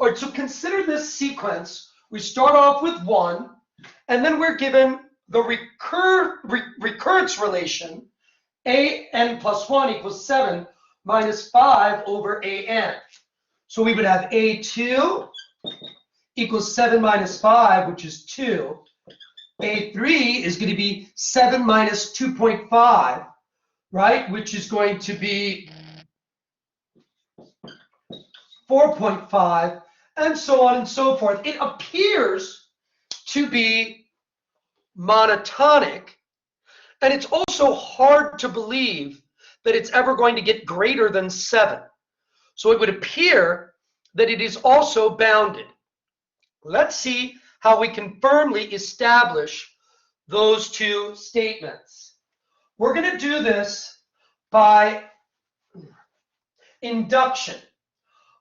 All right, so consider this sequence. We start off with 1, and then we're given the recurrence relation, an plus 1 equals 7 minus 5 over an. So we would have a2 equals 7 minus 5, which is 2. a3 is going to be 7 minus 2.5, right, which is going to be 4.5, and so on and so forth. It appears to be monotonic, and it's also hard to believe that it's ever going to get greater than 7. So it would appear that it is also bounded. Let's see how we can firmly establish those two statements. We're going to do this by induction.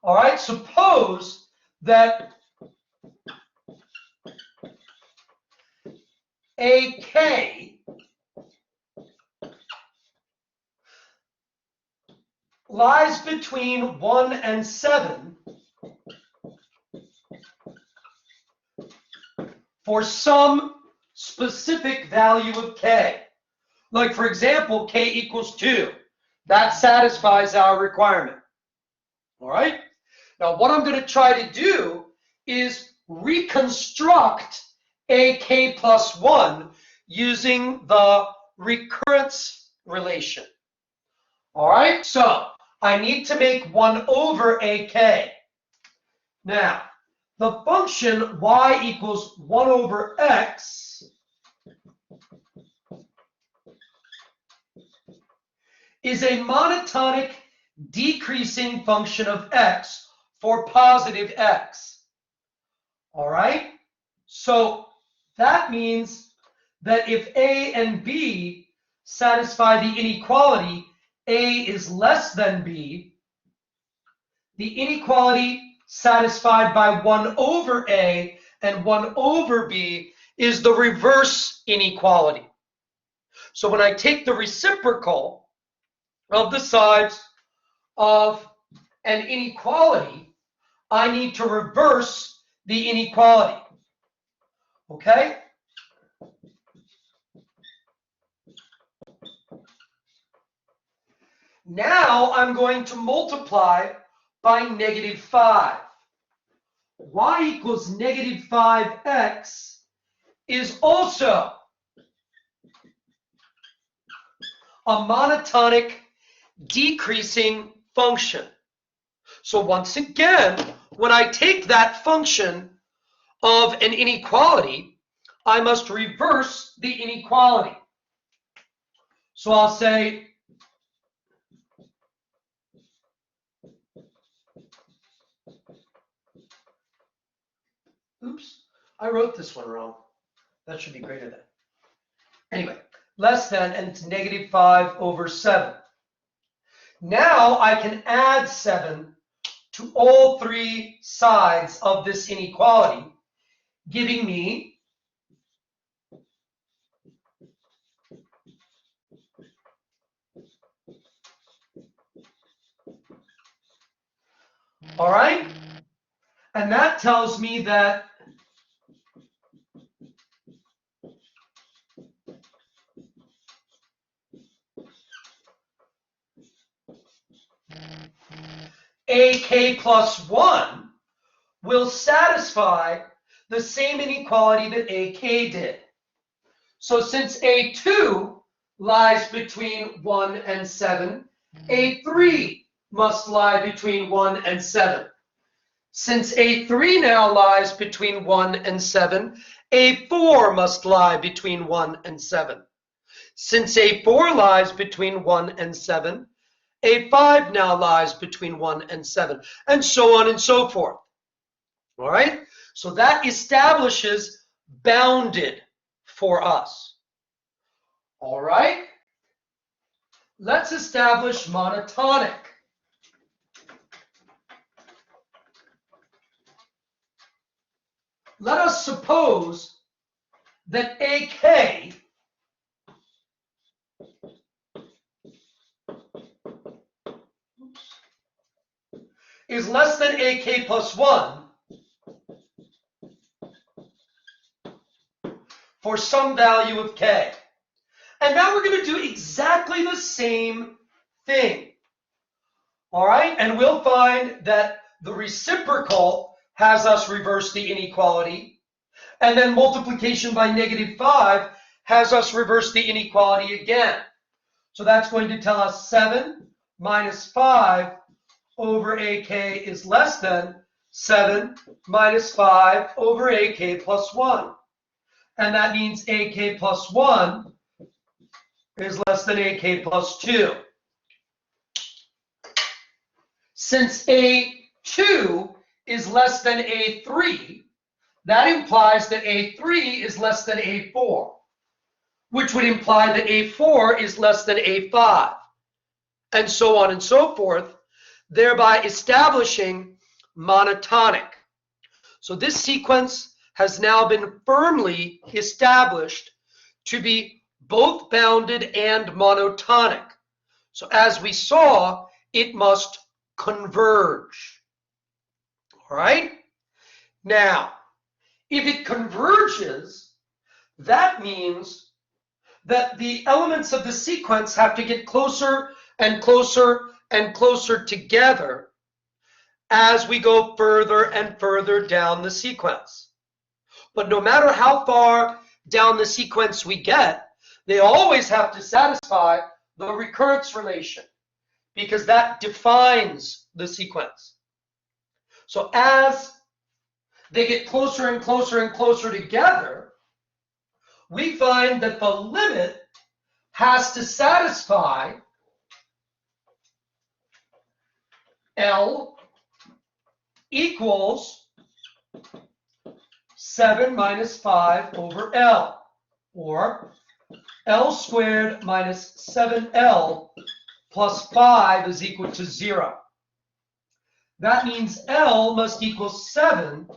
All right, suppose that AK lies between 1 and 7 for some specific value of K. Like, for example, K equals 2. That satisfies our requirement. All right? Now, what I'm going to try to do is reconstruct AK plus 1 using the recurrence relation. All right? So, I need to make 1 over AK. Now, the function y equals 1 over x is a monotonic decreasing function of x for positive x. All right? So that means that if A and B satisfy the inequality, A is less than B, the inequality satisfied by 1 over A and 1 over B is the reverse inequality. So when I take the reciprocal of the sides of an inequality, I need to reverse the inequality. Okay? Now I'm going to multiply by -5. Y equals -5x is also a monotonic decreasing function. So once again, when I take that function of an inequality, I must reverse the inequality. So I'll say oops, I wrote this one wrong. That should be greater than. Anyway, less than, and it's -5 over 7. Now I can add 7 to all 3 sides of this inequality, giving me all right? And that tells me that AK plus 1 will satisfy the same inequality that AK did. So since A2 lies between 1 and 7, A3 must lie between 1 and 7. Since A3 now lies between 1 and 7, A4 must lie between 1 and 7. Since A4 lies between 1 and 7, A5 now lies between 1 and 7, and so on and so forth. All right? So that establishes bounded for us. All right? Let's establish monotonic. Let us suppose that AK is less than AK plus 1 for some value of k. And now we're going to do exactly the same thing. All right, and we'll find that the reciprocal has us reverse the inequality, and then multiplication by -5 has us reverse the inequality again. So that's going to tell us 7 minus 5 over ak is less than 7 minus 5 over ak plus 1. And that means ak plus 1 is less than ak plus 2. Since A2 is less than A3, that implies that A3 is less than A4, which would imply that A4 is less than A5, and so on and so forth, thereby establishing monotonic. So this sequence has now been firmly established to be both bounded and monotonic. So as we saw, it must converge. All right? Now, if it converges, that means that the elements of the sequence have to get closer and closer and closer together as we go further and further down the sequence. But no matter how far down the sequence we get, they always have to satisfy the recurrence relation, because that defines the sequence. So as they get closer and closer and closer together, we find that the limit has to satisfy L equals 7 minus 5 over L, or L squared minus 7L plus 5 is equal to 0. That means L must equal 7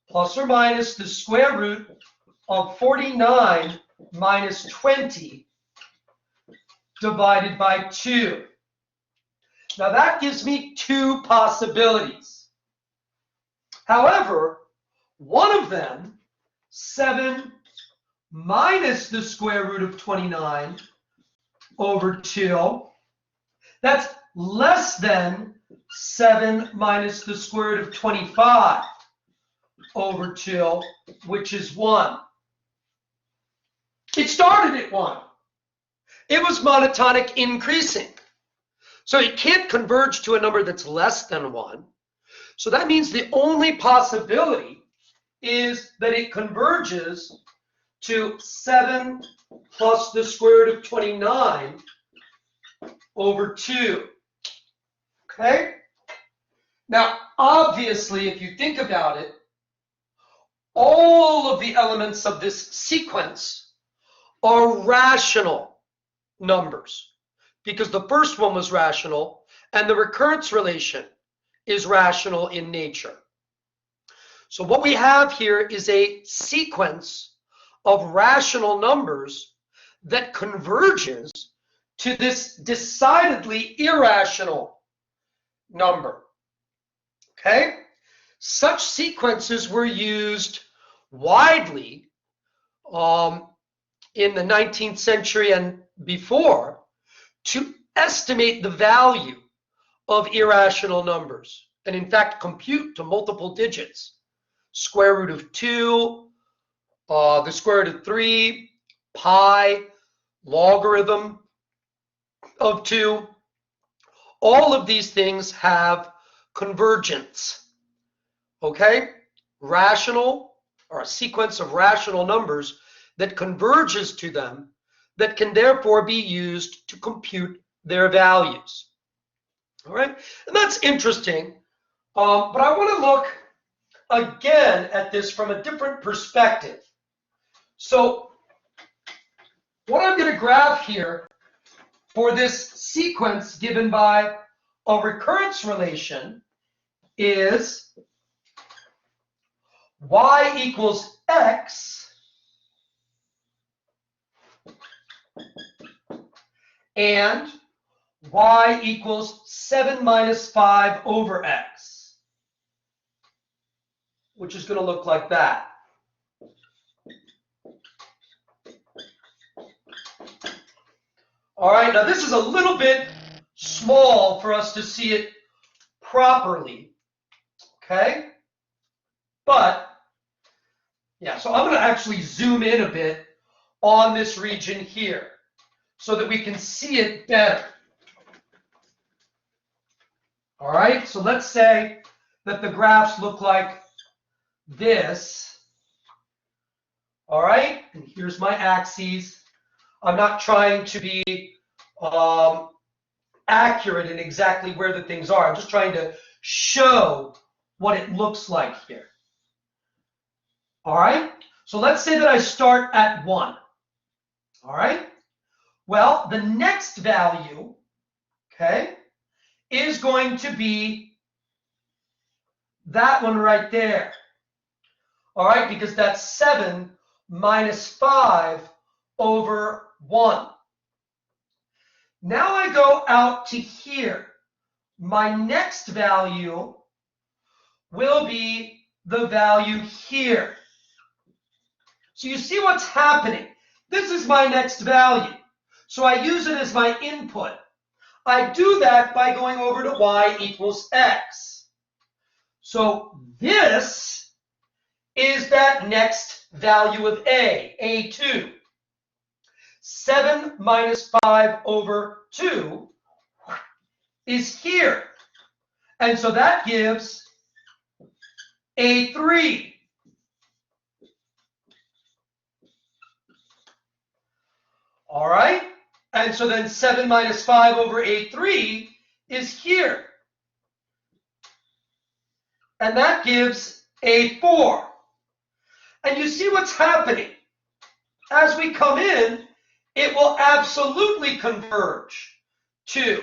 plus or minus the square root of 49 minus 20 divided by 2. Now that gives me two possibilities. However, one of them, 7 minus the square root of 29 over 2, that's less than 7 minus the square root of 25 over 2, which is 1. It started at 1. It was monotonic increasing. So it can't converge to a number that's less than 1. So that means the only possibility is that it converges to 7 plus the square root of 29 over 2. Okay? Now, obviously, if you think about it, all of the elements of this sequence are rational numbers, because the first one was rational and the recurrence relation is rational in nature. So what we have here is a sequence of rational numbers that converges to this decidedly irrational number. Okay? Such sequences were used widely in the 19th century and before to estimate the value of irrational numbers, and in fact compute to multiple digits. Square root of 2, the square root of 3, pi, logarithm of 2. All of these things have convergence. Okay? Rational, or a sequence of rational numbers that converges to them, that can therefore be used to compute their values. All right? And that's interesting. But I want to look again at this from a different perspective. So what I'm going to graph here for this sequence given by a recurrence relation is y equals x and y equals 7 minus 5 over x, which is going to look like that. All right, now this is a little bit small for us to see it properly, okay? But, yeah, so I'm going to actually zoom in a bit on this region here so that we can see it better. All right, so let's say that the graphs look like this. All right, and here's my axes. I'm not trying to be accurate in exactly where the things are. I'm just trying to show what it looks like here. All right, so let's say that I start at 1. All right, well, the next value, okay, is going to be that one right there. All right, because that's 7 minus 5 over 1. Now I go out to here. My next value will be the value here. So you see what's happening. This is my next value. So I use it as my input. I do that by going over to y equals x. So this is that next value of a, a2. 7 minus 5 over 2 is here. And so that gives a3. All right? And so then 7 minus 5 over a3 is here. And that gives a4. And you see what's happening. As we come in, it will absolutely converge to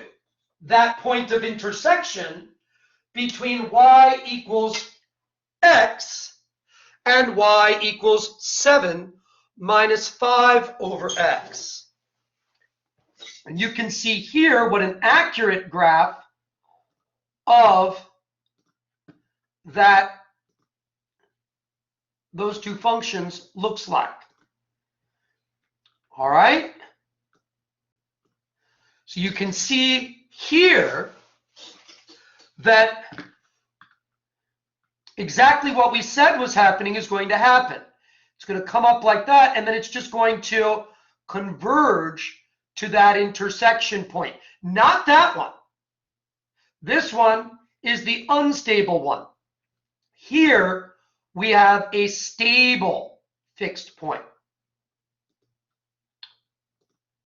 that point of intersection between y equals x and y equals 7 minus 5 over x. And you can see here what an accurate graph of those two functions looks like. All right? So you can see here that exactly what we said was happening is going to happen. It's going to come up like that, and then it's just going to converge to that intersection point. Not that one. This one is the unstable one. Here we have a stable fixed point.